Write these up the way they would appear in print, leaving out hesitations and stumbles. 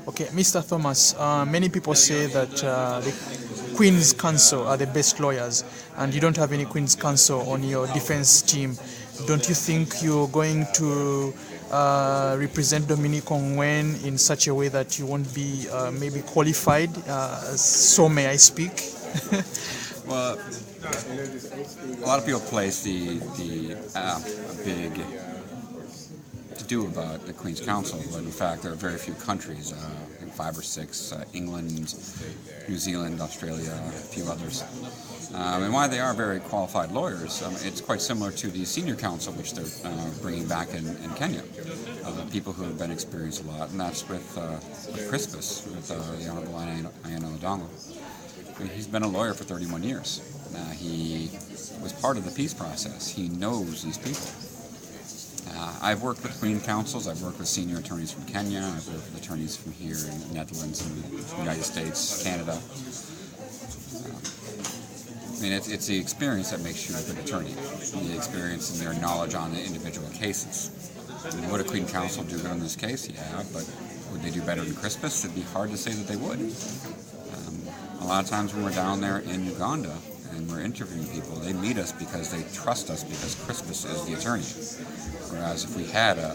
Okay, Mr. Thomas, many people say that the Queen's Counsel are the best lawyers, and you don't have any Queen's Counsel on your defense team. Don't you think you're going to represent Dominique Ongwen in such a way that you won't be maybe qualified? So may I speak? Well, a lot of people place the big to do about the Queen's Counsel, but in fact there are very few countries, I think 5 or 6, England, New Zealand, Australia, a few others. And why they are very qualified lawyers, it's quite similar to the senior counsel which they're bringing back in Kenya. People who have been experienced a lot, and that's with Crispus, with the Honorable Ayano Odongo. He's been a lawyer for 31 years. He was part of the peace process. He knows these people. I've worked with Queen Counsels. I've worked with senior attorneys from Kenya. I've worked with attorneys from here in the Netherlands and the United States, Canada. I mean, it's the experience that makes you a good attorney. The experience and their knowledge on the individual cases. And would a Queen Counsel do good in this case? Yeah, but would they do better than Crispus? It'd be hard to say that they would. A lot of times when we're down there in Uganda and we're interviewing people, they meet us because they trust us because Crispus is the attorney. Whereas if we had a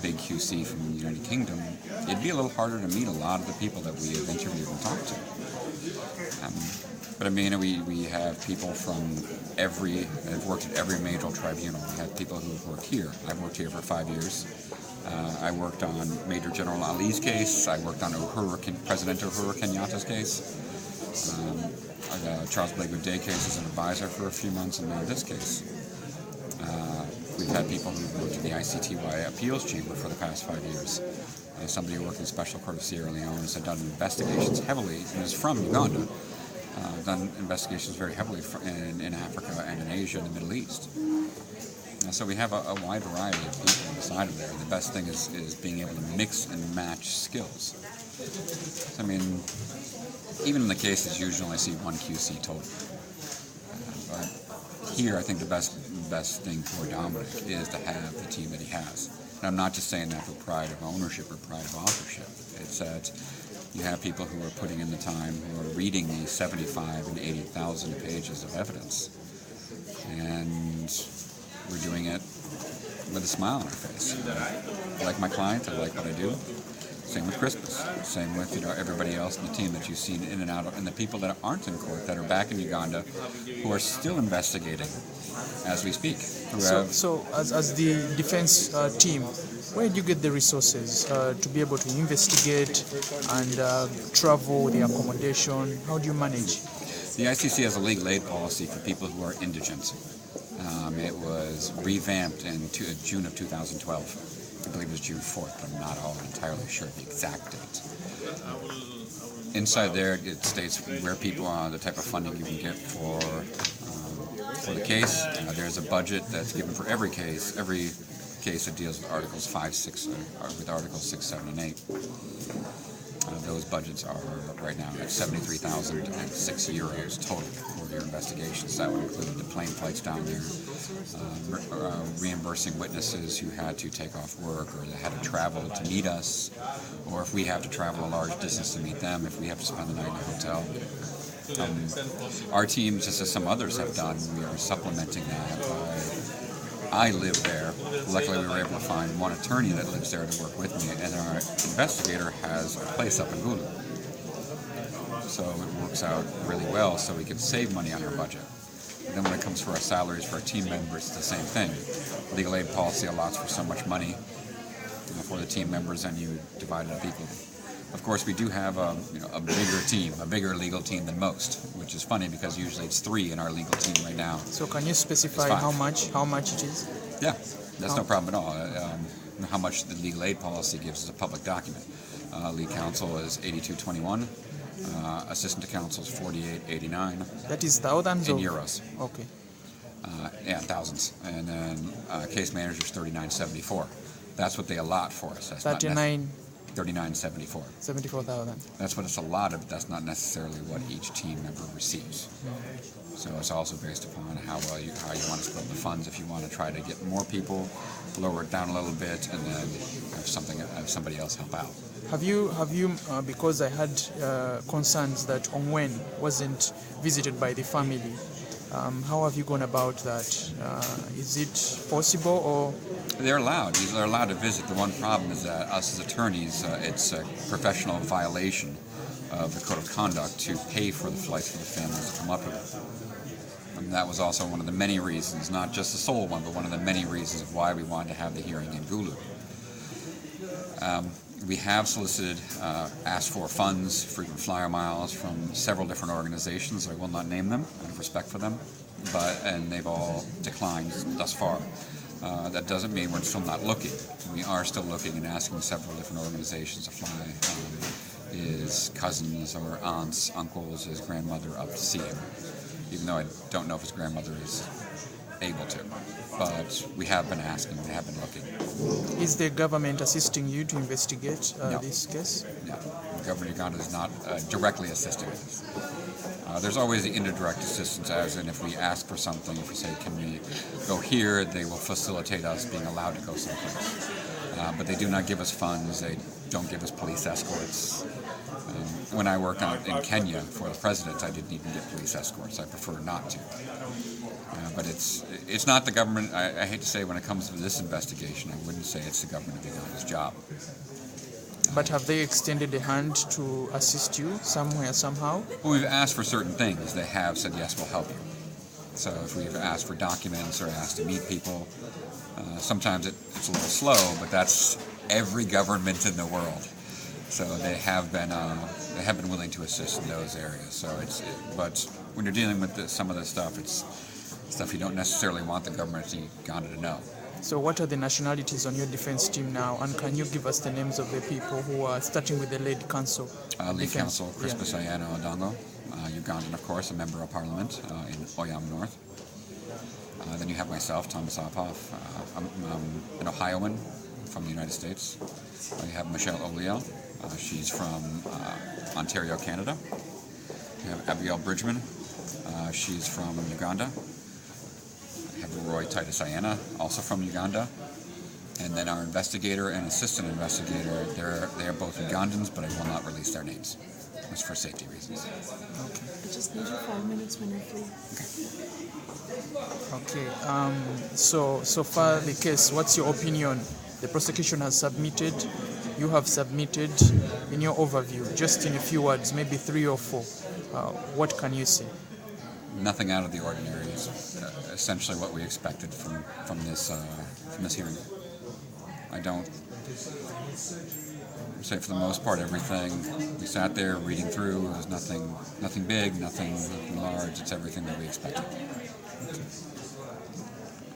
big QC from the United Kingdom, it'd be a little harder to meet a lot of the people that we have interviewed and talked to. But I mean, we have people from have worked at every major tribunal. We have people who have worked here. I've worked here for 5 years. I worked on Major General Ali's case. I worked on President Uhuru Kenyatta's case. Charles Blake Day case as an advisor for a few months, and now this case. We've had people who've worked in the ICTY appeals chamber for the past 5 years. Somebody who worked in the Special Court of Sierra Leone has done investigations heavily, and is from Uganda, done investigations very heavily in Africa and in Asia and the Middle East. So we have a wide variety of people inside of there. The best thing is being able to mix and match skills. I mean, even in the cases, usually I see one QC total. But here, I think the best thing for Dominic is to have the team that he has. And I'm not just saying that for pride of ownership or pride of authorship. It's that you have people who are putting in the time, who are reading these 75 and 80,000 pages of evidence. And we're doing it with a smile on our face. I like my client, I like what I do. Same with Crispus. Same with everybody else in the team that you've seen in and out of, and the people that aren't in court that are back in Uganda, who are still investigating as we speak. So as the defense team, where do you get the resources to be able to investigate and travel, the accommodation? How do you manage? The ICC has a legal aid policy for people who are indigent. It was revamped in June of 2012. I believe it was June 4th, but I'm not entirely sure the exact date. Inside there, it states where people are, the type of funding you can get for the case. There's a budget that's given for every case that deals with Articles 5, 6, with Articles 6, 7, and 8. Those budgets are right now at €73,006 total for your investigations. That would include the plane flights down there, reimbursing witnesses who had to take off work or that had to travel to meet us, or if we have to travel a large distance to meet them, if we have to spend the night in a hotel. Our team, just as some others have done, we are supplementing that by I live there. Luckily, we were able to find one attorney that lives there to work with me, and our investigator has a place up in Gulu. So it works out really well, so we can save money on our budget. And then when it comes for our salaries for our team members, it's the same thing. Legal aid policy allots for so much money for the team members, and you divide it up equally. Of course, we do have a bigger team, a bigger legal team than most, which is funny because usually it's 3 in our legal team right now. So can you specify how much it is? Yeah, that's no problem at all. How much the legal aid policy gives is a public document. Lead counsel is $82.21. Assistant to counsel is $48.89. That is thousands in euros. Okay. Yeah, thousands. And then case manager is $39.74. That's what they allot for us. That's $39.74. 74,000. That's what it's allotted, but that's not necessarily what each team member receives. So it's also based upon how you want to split the funds. If you want to try to get more people, lower it down a little bit, and then have somebody else help out. Have you because I had concerns that Ongwen wasn't visited by the family. How have you gone about that? Is it possible, or They're allowed. They're allowed to visit. The one problem is that us as attorneys, it's a professional violation of the code of conduct to pay for the flights for the families to come up here. And that was also one of the many reasons, not just the sole one, but one of the many reasons of why we wanted to have the hearing in Gulu. We have solicited, asked for funds, frequent flyer miles from several different organizations. I will not name them out of respect for them, and they've all declined thus far. That doesn't mean we're still not looking. We are still looking and asking several different organizations to fly his cousins or aunts, uncles, his grandmother up to see him, even though I don't know if his grandmother is able to. But we have been asking, we have been looking. is the government assisting you to investigate No. this case? No, the government of Uganda is not directly assisting us. There's always the indirect assistance, as in if we ask for something, if we say, can we go here, they will facilitate us being allowed to go someplace. But they do not give us funds, they don't give us police escorts. When I worked in Kenya for the president, I didn't even get police escorts. I prefer not to. But it's not the government. I hate to say, when it comes to this investigation, I wouldn't say it's the government of Uganda's job. But have they extended a hand to assist you somewhere, somehow? When we've asked for certain things, they have said, yes, we'll help you. So if we've asked for documents or asked to meet people, sometimes it's a little slow, but that's every government in the world. So they have been willing to assist in those areas. So but when you're dealing with some of this stuff, it's stuff you don't necessarily want the government of Uganda to know. So what are the nationalities on your defense team now? And can you give us the names of the people who are starting with the lead counsel? Lead counsel, Crispus Ayano Odongo, Ugandan, of course, a member of parliament in Oyam North. Then you have myself, Thomas Obhof, I'm an Ohioan from the United States. You have Michelle Oliel, she's from Ontario, Canada. You have Abigail Bridgman, she's from Uganda. I have Roy Titus Ayana, also from Uganda. And then our investigator and assistant investigator, they are both Ugandans, but I will not release their names. It's for safety reasons. Okay. I just need you 5 minutes when you're free. Okay. So far the case, what's your opinion? The prosecution has submitted, you have submitted. In your overview, just in a few words, maybe 3 or 4, what can you say? Nothing out of the ordinary. It's essentially what we expected from this hearing. I don't say, for the most part, everything we sat there reading through was nothing big, nothing large. It's everything that we expected.